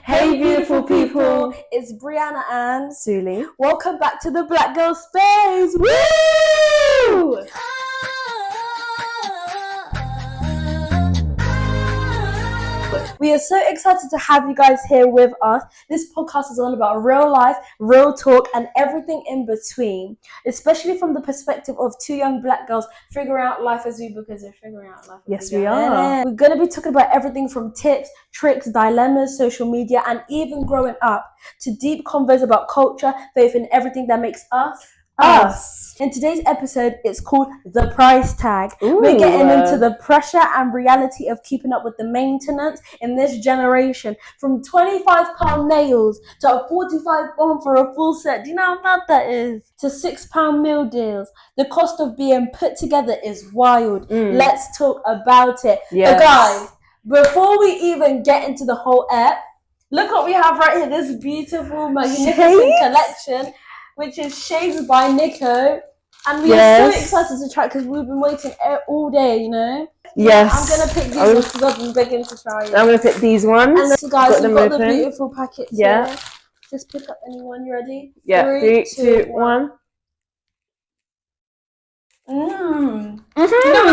Hey beautiful people, it's Brianna and Suli. welcome back to the Black Girl Space. Woo! We are so excited to have you guys here with us. This podcast is all about real life, real talk, and everything in between, especially from the perspective of two young black girls figuring out life as we because they're figuring out life. Yes, we are. We're going to be talking about everything from tips, tricks, dilemmas, social media, and even growing up to deep convos about culture, faith, and everything that makes us. In today's episode, it's called The Price Tag. Ooh. We're getting into the pressure and reality of keeping up with the maintenance in this generation. From £25 nails to a £45 for a full set. Do you know how bad that is? To £6 meal deals. The cost of being put together is wild. Let's talk about it. Yes. So guys, before we even get into the whole app, look what we have right here. This beautiful, magnificent collection, which is Shades by Nico. And we are so excited to try because we've been waiting all day, you know? Yes. I'm going to pick these ones because I've been begging to try it. I'm going to pick these ones. And so guys, we've got the beautiful packets here. Just pick up any one. You ready? Yeah. 3, 2, 1. You know,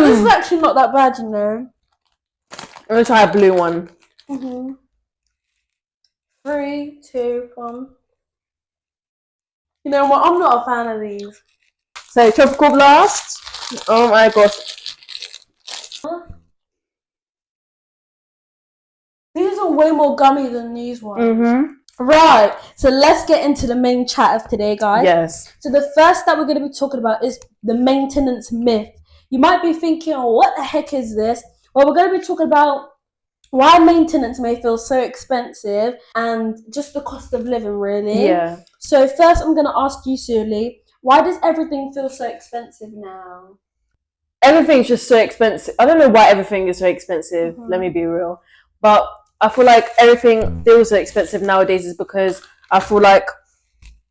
this is actually not that bad, you know? I'm going to try a blue one. 3, 2, 1. You know what? I'm not a fan of these. So, tropical blast. Oh my gosh. These are way more gummy than these ones. Right. So let's get into the main chat of today, guys. Yes. So the first that we're going to be talking about is the maintenance myth. You might be thinking, oh, what the heck is this? Well, we're going to be talking about why maintenance may feel so expensive and just the cost of living, really. Yeah. So first I'm going to ask you, Suli, why does everything feel so expensive now? Everything's just so expensive. I don't know why everything is so expensive. Let me be real. But I feel like everything feels so expensive nowadays is because I feel like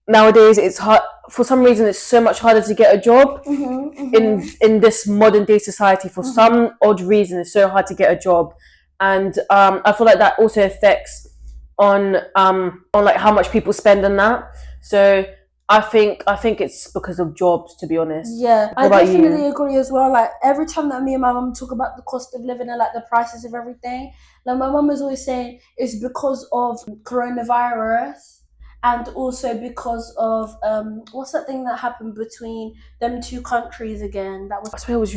nowadays it's hard. For some reason, it's so much harder to get a job in this modern day society. For some odd reason, it's so hard to get a job. And I feel like that also affects on like how much people spend on that. So I think it's because of jobs, to be honest. Yeah, I definitely agree as well. Like every time that me and my mum talk about the cost of living and like the prices of everything, like my mum is always saying it's because of coronavirus. And also because of what's that thing that happened between them two countries again? That was. I swear it was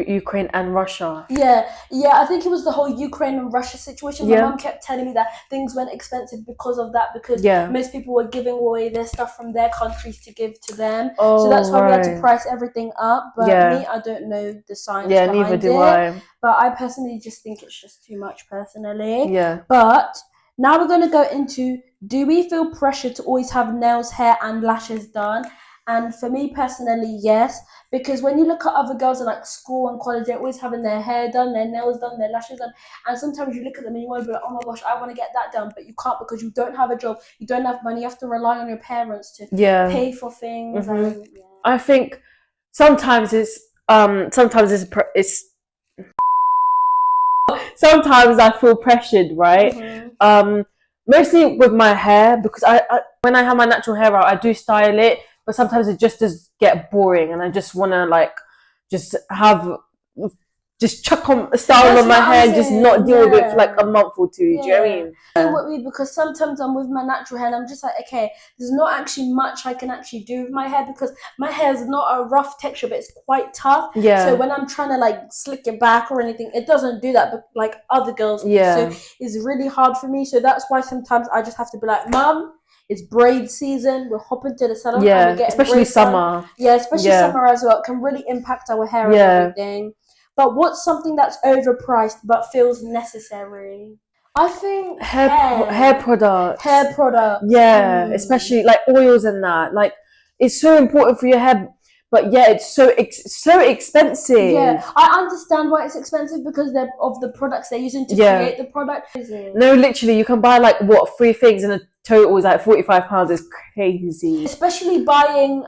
Ukraine and Russia. Yeah. I think it was the whole Ukraine and Russia situation. My mum kept telling me that things went expensive because of that. Because most people were giving away their stuff from their countries to give to them. So that's why we had to price everything up. But me, I don't know the science behind neither do it. I. But I personally just think it's just too much personally. Yeah. But now we're going to go into, do we feel pressure to always have nails, hair and lashes done? And for me personally, yes. Because when you look at other girls in like school and college, they're always having their hair done, their nails done, their lashes done. And sometimes you look at them and you want to be like, oh my gosh, I want to get that done. But you can't because you don't have a job. You don't have money. You have to rely on your parents to pay for things. And, I think sometimes sometimes I feel pressured, right? Mostly with my hair because I when I have my natural hair out, I do style it, but sometimes it just does get boring, and I just want to just chuck on a style on my hair and just not deal with it for like a month or two. Do you know what I mean? Because sometimes I'm with my natural hair and I'm just like, okay, there's not actually much I can actually do with my hair because my hair is not a rough texture, but it's quite tough. So when I'm trying to like slick it back or anything, it doesn't do that, but like other girls do. So it's really hard for me. So that's why sometimes I just have to be like, Mum, it's braid season. We're hopping to the salon. And we're getting especially summer. Done. Especially summer as well. It can really impact our hair and everything. But what's something that's overpriced but feels necessary? I think hair products. Hair products. Yeah, especially like oils and that. Like it's so important for your hair but yeah, it's so expensive. Yeah, I understand why it's expensive because they're of the products they're using to create the product. No, literally, you can buy like what 3 things and the total is like £45. It's crazy. Especially buying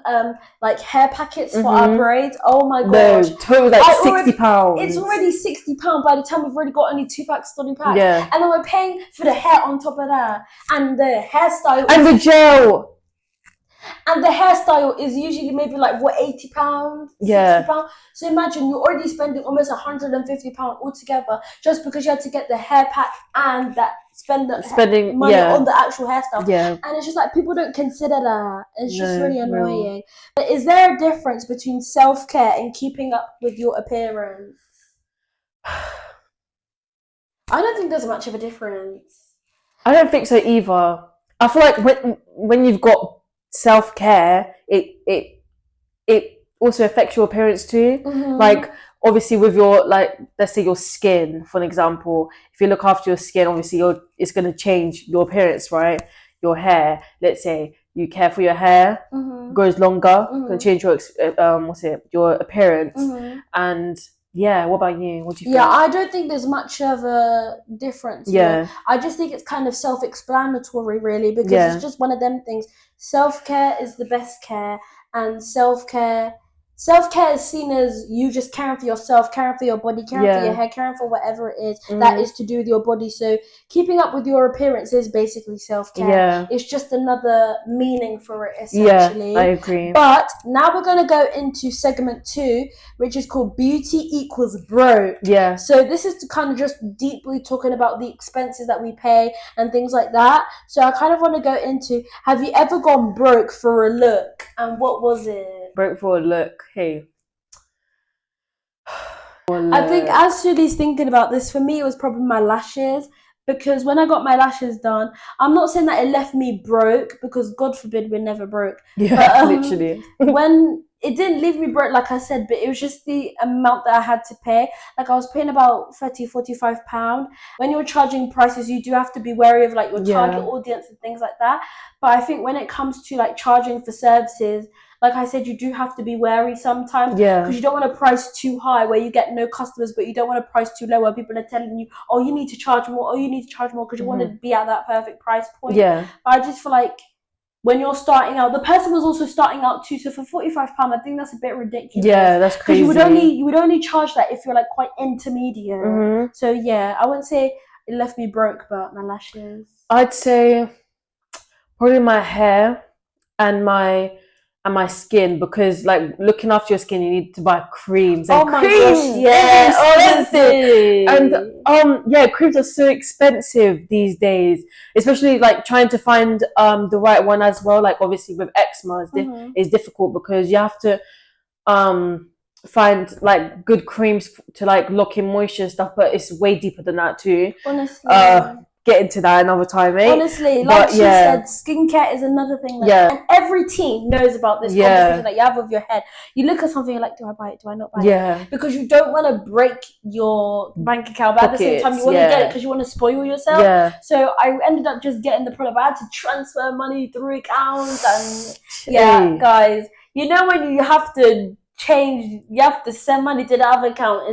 like hair packets for our braids. Oh my gosh, no, total like £60. It's already £60 by the time we've already got only 2 packs, 30 packs. Yeah, and then we're paying for the hair on top of that, and the hairstyle and the gel. And the hairstyle is usually maybe like what, £80, £60. So imagine you're already spending almost £150 altogether just because you had to get the hair pack and that spending money on the actual hairstyle. Yeah. And it's just like people don't consider that. It's just really annoying. But is there a difference between self-care and keeping up with your appearance? I don't think there's much of a difference. I don't think so either. I feel like when you've got self-care, it also affects your appearance too. Like obviously with your, like, let's say your skin, for an example, if you look after your skin, obviously it's going to change your appearance, right? Your hair, let's say you care for your hair, grows longer, can change your your appearance. And yeah, what about you? What do you think? Yeah, I don't think there's much of a difference. Yeah, I just think it's kind of self-explanatory, really, because it's just one of them things. Self-care is the best care, and self-care is seen as you just caring for yourself, caring for your body, caring for your hair, caring for whatever it is that is to do with your body. So keeping up with your appearance is basically self-care. It's just another meaning for it, essentially. I agree. But now we're going to go into segment 2, which is called Beauty Equals Broke. Yeah. So this is to kind of just deeply talking about the expenses that we pay and things like that. So I kind of want to go into, have you ever gone broke for a look? And what was it? Broke for a look. Hey. I think as Suli's thinking about this, for me it was probably my lashes. Because when I got my lashes done, I'm not saying that it left me broke, because God forbid we're never broke. Yeah, but, literally. When it didn't leave me broke, like I said, but it was just the amount that I had to pay. Like I was paying about £30-45. When you're charging prices, you do have to be wary of like your target audience and things like that. But I think when it comes to like charging for services, like I said, you do have to be wary sometimes, because you don't want to price too high where you get no customers, but you don't want to price too low where people are telling you, oh, you need to charge more, because you want to be at that perfect price point. But I just feel like when you're starting out, the person was also starting out too, so for £45, I think that's a bit ridiculous. Yeah, that's crazy. Because you would only charge that if you're like quite intermediate. So yeah, I wouldn't say it left me broke, but my lashes. I'd say probably my hair and my skin, because like looking after your skin, you need to buy creams. And gosh, yeah, honestly. And creams are so expensive these days, especially like trying to find the right one as well. Like obviously with eczema, it's difficult because you have to find like good creams to like lock in moisture and stuff, but it's way deeper than that too. Honestly. Get into that another time, mate. Honestly, like she said, skincare is another thing. And every teen knows about this conversation that you have with your head. You look at something, you're like, do I buy it? Do I not buy it? Because you don't want to break your bank account, but at the same time, you want to get it because you want to spoil yourself. So I ended up just getting the product, but I had to transfer money through accounts. And guys, you know when you have to change, you have to send money to the other account,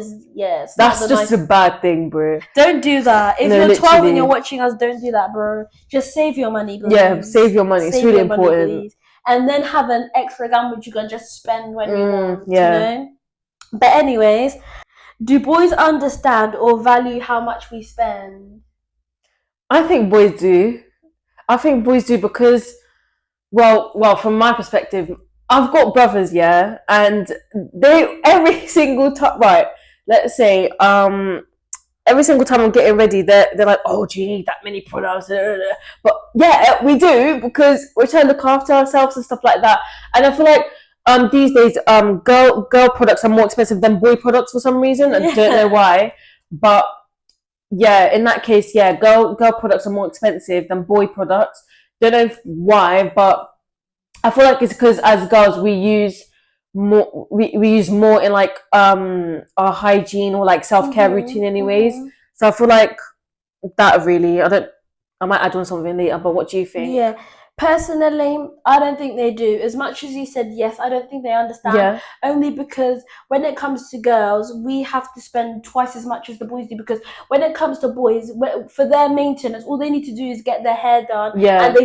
that's just a bad thing, bro. Don't do that. If you're 12 and you're watching us, don't do that, bro. Just save your money, please. Yeah, save your money. It's really important. And then have an extra account which you can just spend when you want. You know? But anyways, do boys understand or value how much we spend? I think boys do. Because, well, from my perspective, I've got brothers, and they every single time, right? Let's say, every single time I'm getting ready, they're like, "Oh, do you need that many products?" But yeah, we do, because we're trying to look after ourselves and stuff like that. And I feel like these days, girl products are more expensive than boy products for some reason. I don't know why, but yeah, in that case, girl products are more expensive than boy products. Don't know why, but I feel like it's because as girls we use more in like our hygiene or like self-care routine anyways. So I feel like that really, I might add on something later, but what do you think? Yeah, Personally, I don't think they do. As much as you said yes, I don't think they understand. Yeah. Only because when it comes to girls, we have to spend twice as much as the boys do. Because when it comes to boys, for their maintenance, all they need to do is get their hair done, Yeah. and they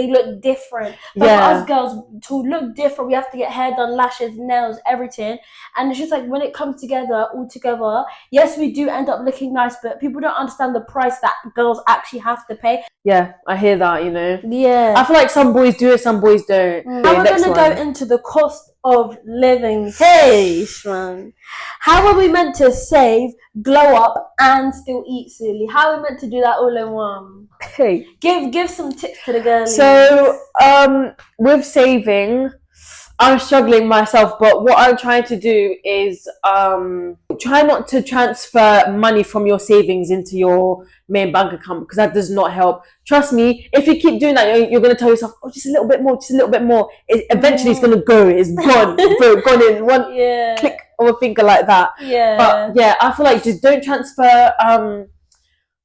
look different. But for us girls, to look different, we have to get hair done, lashes, nails, everything. And it's just like when it comes together, all together, yes, we do end up looking nice, but people don't understand the price that girls actually have to pay. Yeah, I hear that, you know. Yeah. I feel like some boys do it, some boys don't. Now we're going to go into the cost of living. Hey, Shran. How are we meant to save, glow up, and still eat silly? How are we meant to do that all in one? Hey. Give some tips to the girlies. So, with saving, I'm struggling myself, but what I'm trying to do is try not to transfer money from your savings into your main bank account, because that does not help. Trust me, if you keep doing that, you're going to tell yourself, oh, just a little bit more, just a little bit more. Eventually, it's going to go. It's gone. Gone in one click of a finger like that. Yeah. But yeah, I feel like just don't transfer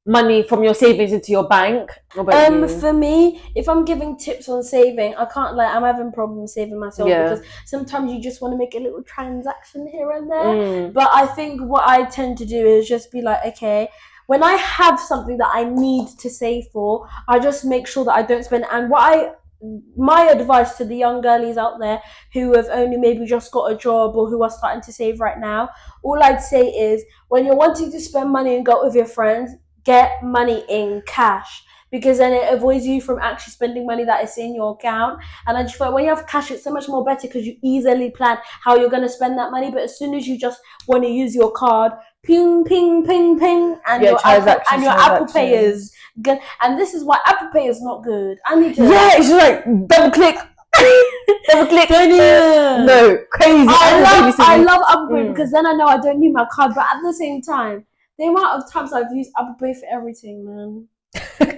money from your savings into your bank. For me, if I'm giving tips on saving, I can't I'm having problems saving myself, because sometimes you just want to make a little transaction here and there. But I think what I tend to do is just be like, okay, when I have something that I need to save for, I just make sure that I don't spend. And my advice to the young girlies out there who have only maybe just got a job or who are starting to save right now, all I'd say is, when you're wanting to spend money and go out with your friends, get money in cash, because then it avoids you from actually spending money that is in your account. And I just feel like when you have cash, it's so much more better, because you easily plan how you're going to spend that money. But as soon as you just want to use your card, ping, ping, ping, ping, and your Apple Pay is good. And this is why Apple Pay is not good. I need to. Yeah, it's just like double click. Double click. No, crazy. I love Apple Pay because then I know I don't need my card. But at the same time, the amount of times I've used Apple Pay for everything, man.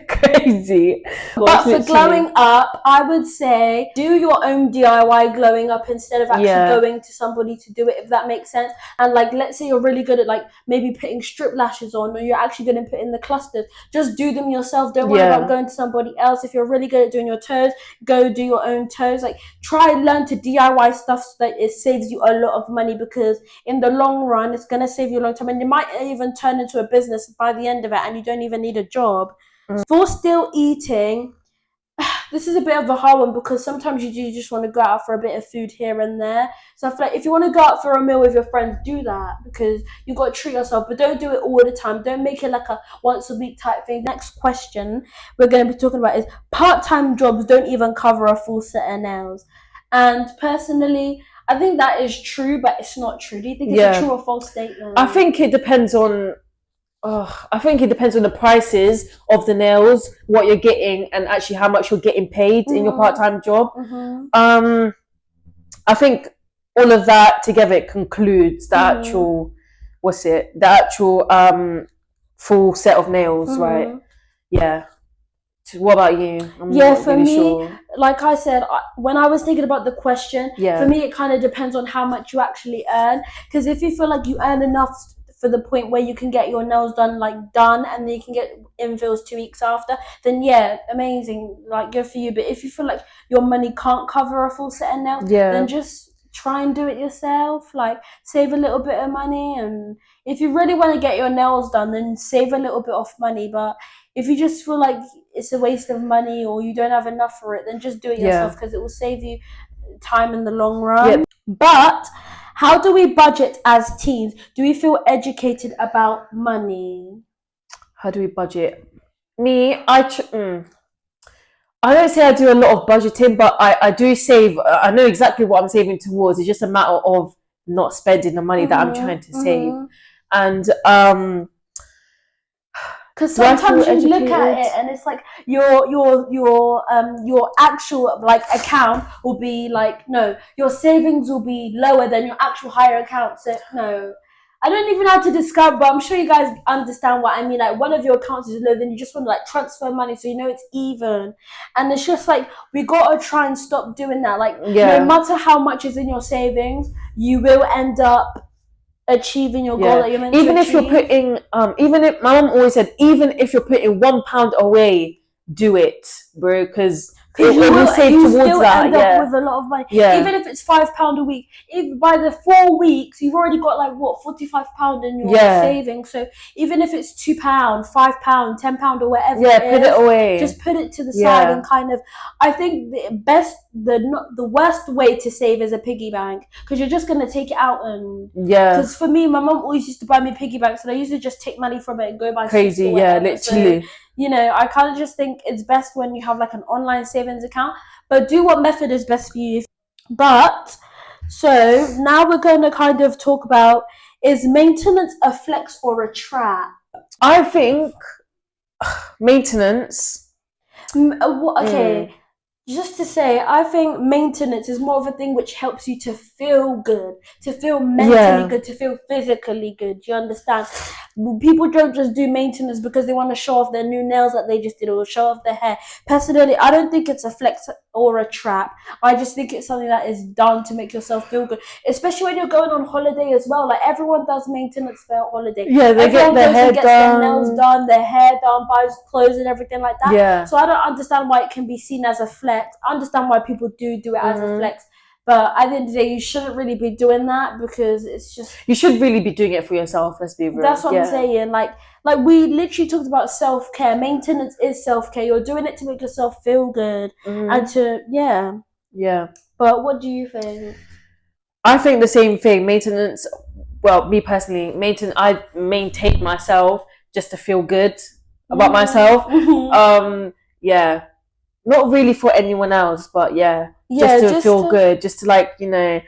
Crazy. But for glowing up, I would say do your own DIY glowing up instead of actually going to somebody to do it, if that makes sense. And let's say you're really good at maybe putting strip lashes on, or you're actually going to put in the clusters, just do them yourself. Don't worry about going to somebody else. If you're really good at doing your toes, go do your own toes. Try and learn to DIY stuff so that it saves you a lot of money, because in the long run it's going to save you a long time, and it might even turn into a business by the end of it, and you don't even need a job. For still eating, this is a bit of a hard one, because sometimes you do just want to go out for a bit of food here and there. So I feel like if you want to go out for a meal with your friends, do that, because you got to treat yourself, but don't do it all the time. Don't make it like a once a week type thing. Next question we're going to be talking about is part-time jobs don't even cover a full set of nails. And personally, I think that is true, but it's not true. Do you think it's a true or false statement? I think it depends on the prices of the nails, what you're getting, and actually how much you're getting paid in your part-time job. I think all of that together concludes the actual full set of nails, right? Yeah. What about you? For me, like I said, when I was thinking about the question, for me it kind of depends on how much you actually earn. Because if you feel like you earn enough for the point where you can get your nails done, and then you can get infills 2 weeks after, then amazing, good for you. But if you feel like your money can't cover a full set of nails, then just try and do it yourself. Save a little bit of money, and if you really want to get your nails done, then save a little bit of money. But if you just feel like it's a waste of money or you don't have enough for it, then just do it yourself, because it will save you time in the long run. But how do we budget as teens? Do we feel educated about money? How do we budget? Me, I don't say I do a lot of budgeting, but I do save. I know exactly what I'm saving towards. It's just a matter of not spending the money that I'm trying to save. And because sometimes you look at it and it's like your actual account will be no, your savings will be lower than your actual higher account. So no, I don't even know how to describe, but I'm sure you guys understand what I mean. One of your accounts is low, then you just want to transfer money so you know it's even. And it's just we gotta try and stop doing that. No matter how much is in your savings, you will end up achieving your goal that you're meant to achieve. If you're putting even if my mom always said, even if you're putting £1 away, do it, bro, because it will save you towards still that. end Yeah, up with a lot of money. yeah, Even if it's £5 a week, if by the 4 weeks you've already got like what £45 in your yeah, savings. So even if it's £2, £5, £10 or whatever, yeah. it Put is, it away. just put it to the side and kind of. I think the worst way to save is a piggy bank, because you're just gonna take it out and Because for me, my mum always used to buy me piggy banks, and I used to just take money from it and go buy crazy. sweets or Yeah, whatever. literally. So, I kind of just think it's best when you have like an online savings account, but do what method is best for you. But so now we're going to kind of talk about, is maintenance a flex or a trap? I think maintenance. Okay. Just to say, I think maintenance is more of a thing which helps you to feel good, to feel mentally good, to feel physically good. Do you understand? People don't just do maintenance because they want to show off their new nails that they just did or show off their hair. Personally, I don't think it's a flex or a trap. I just think it's something that is done to make yourself feel good, especially when you're going on holiday as well. Like, everyone does maintenance for a holiday. Yeah, they Everyone get their goes hair and gets done, their nails done, their hair done, buys clothes and everything like that. Yeah. So I don't understand why it can be seen as a flex. I understand why people do it as a flex, but at the end of the day, you shouldn't really be doing that, because it's just, you should really be doing it for yourself. Let's be real. That's what I'm saying. Like we literally talked about self-care. Maintenance is self-care. You're doing it to make yourself feel good and to Yeah. But what do you think? I think the same thing. Maintenance. Well, me personally, I maintain myself just to feel good about myself. Yeah. Not really for anyone else, but just to feel good, just to like, oh my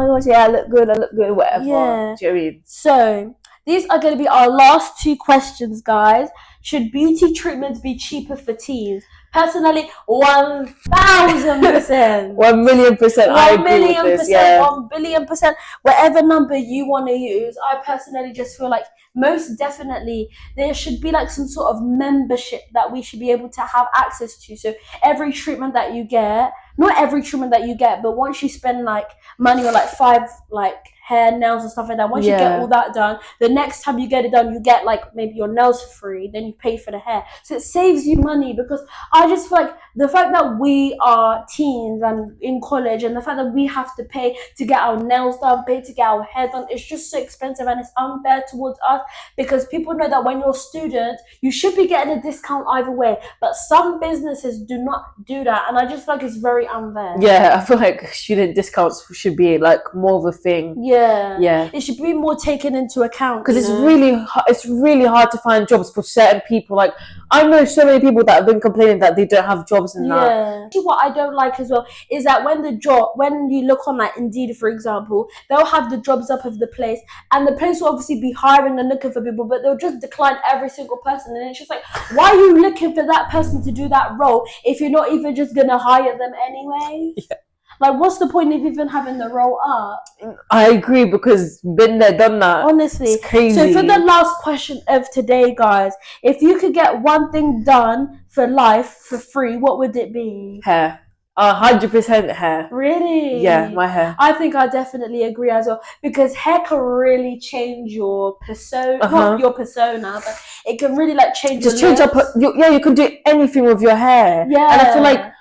gosh, I look good, whatever. Yeah. Do you know what I mean? So these are going to be our last 2 questions, guys. Should beauty treatments be cheaper for teens? Personally, 1,000%. 1,000,000%. I agree with this. 1,000,000,000%. Whatever number you want to use, I personally just feel like most definitely there should be like some sort of membership that we should be able to have access to. So every treatment that you get, not every treatment that you get, but once you spend like money on like 5 like hair, nails and stuff like that, once you get all that done, the next time you get it done, you get like maybe your nails for free, then you pay for the hair. So it saves you money, because I just feel like the fact that we are teens and in college, and the fact that we have to pay to get our nails done, pay to get our hair done, it's just so expensive, and it's unfair towards us, because people know that when you're a student, you should be getting a discount either way, but some businesses do not do that, and I just feel like it's very unfair. Yeah, I feel like student discounts should be like more of a thing. Yeah. It should be more taken into account, because it's really hard to find jobs for certain people. Like, I know so many people that have been complaining that they don't have jobs and that. What I don't like as well is that when you look on like Indeed, for example, they'll have the jobs up of the place, and the place will obviously be hiring and looking for people, but they'll just decline every single person, and it's just like, why are you looking for that person to do that role if you're not even just gonna hire them anyway? Like, what's the point of even having the role up? I agree, because been there, done that. Honestly. It's crazy. So for the last question of today, guys, if you could get one thing done for life for free, what would it be? Hair. 100% hair. Really? Yeah, my hair. I think I definitely agree as well, because hair can really change your persona, not your persona, but it can really like change just change up. You can do anything with your hair. Yeah. And I feel like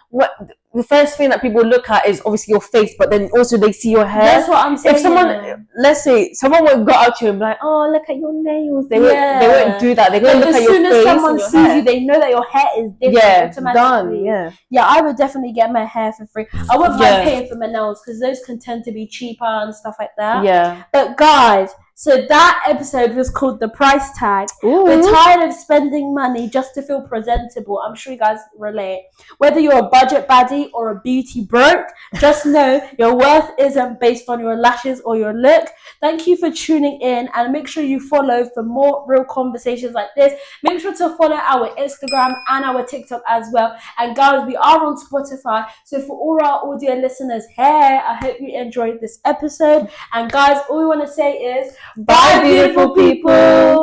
the first thing that people look at is obviously your face, but then also they see your hair. That's what I'm saying. If someone, let's say, someone would go out to you and be like, oh, look at your nails. They won't do that. They're going to look at your face. As soon as someone sees you, they know that your hair is different automatically. Done. Yeah, I would definitely get my hair for free. I wouldn't mind paying for my nails, because those can tend to be cheaper and stuff like that. Yeah. But guys, so that episode was called The Price Tag. Ooh. We're tired of spending money just to feel presentable. I'm sure you guys relate. Whether you're a budget baddie or a beauty broke, just know your worth isn't based on your lashes or your look. Thank you for tuning in, and make sure you follow for more real conversations like this. Make sure to follow our Instagram and our TikTok as well. And guys, we are on Spotify. So for all our audio listeners here, I hope you enjoyed this episode. And guys, all we want to say is, bye, beautiful people.